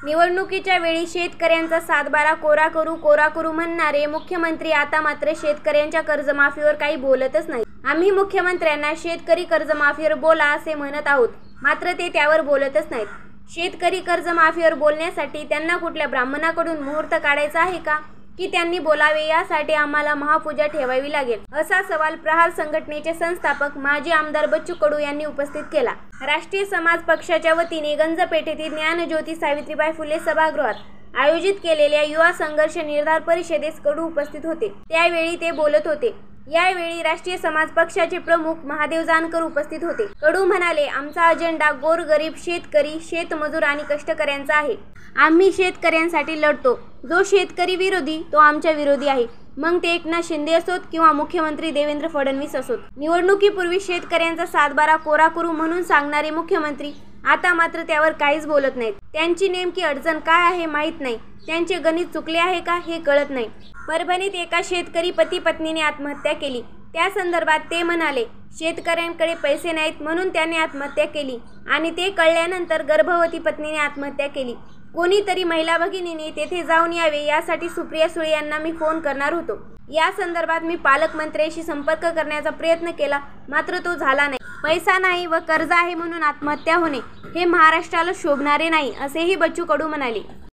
निवडणुकीच्या वेळी शेतकऱ्यांचा सातबारा कोरा करू म्हणणारे मुख्यमंत्री आता मात्र शेतकऱ्यांच्या कर्जमाफीवर काही बोलतच नाही। आम्ही मुख्यमंत्र्यांना शेतकरी कर्जमाफीवर बोला असे म्हणत आहोत, मात्र ते त्यावर बोलतच नाहीत। शेतकरी कर्जमाफीवर बोलण्यासाठी त्यांना कुठल्या ब्राह्मणाकडून मुहूर्त काढायचा आहे का, की त्यांनी बोलावे यासाठी आम्हाला महापूजा ठेवावी लागेल, असा सवाल प्रहार संघटनेचे संस्थापक माजी आमदार बच्चू कडू यांनी उपस्थित केला। राष्ट्रीय समाज पक्षाच्या वतीने गंजपेठेतील ज्ञानज्योती सावित्रीबाई फुले सभागृहात आयोजित केलेल्या युवा संघर्ष निर्धार परिषदेस कडू उपस्थित होते। त्यावेळी ते बोलत होते। यावेळी राष्ट्रीय समाज पक्षाचे प्रमुख महादेव जानकर उपस्थित होते। कडू म्हणाले, आमचा अजेंडा गोरगरीब शेतकरी, शेतमजूर आणि कष्टकऱ्यांचा आहे। आम्ही शेतकऱ्यांसाठी लढतो। जो शेतकरी विरोधी तो आमच्या विरोधी आहे, मग ते एकनाथ शिंदे असोत किंवा मुख्यमंत्री देवेंद्र फडणवीस असोत। निवडणुकीपूर्वी शेतकऱ्यांचा सातबारा कोरा करू म्हणून सांगणारे मुख्यमंत्री आता मात्र त्यावर काहीच बोलत नाहीत। त्यांची नेमकी अडचण काय आहे माहीत नाही, त्यांचे गणित चुकले आहे का हे कळत नाही। परभणीत एका शेतकरी पती पत्नीने आत्महत्या केली। त्या संदर्भात ते म्हणाले, शेतकऱ्यांकडे पैसे नाहीत म्हणून त्याने आत्महत्या केली आणि ते कळल्यानंतर गर्भवती पत्नीने आत्महत्या केली। कोणीतरी महिला भगिनीने तेथे जाऊन यावे यासाठी सुप्रिया सुळे यांना मी फोन करणार होतो। या संदर्भात मी पालकमंत्र्यांशी संपर्क करण्याचा प्रयत्न केला, मात्र तो झाला नाही। पैसा नाही व कर्ज आहे म्हणून आत्महत्या होणे हे महाराष्ट्राला शोभणारे नाही, असेही बच्चू कडू म्हणाले।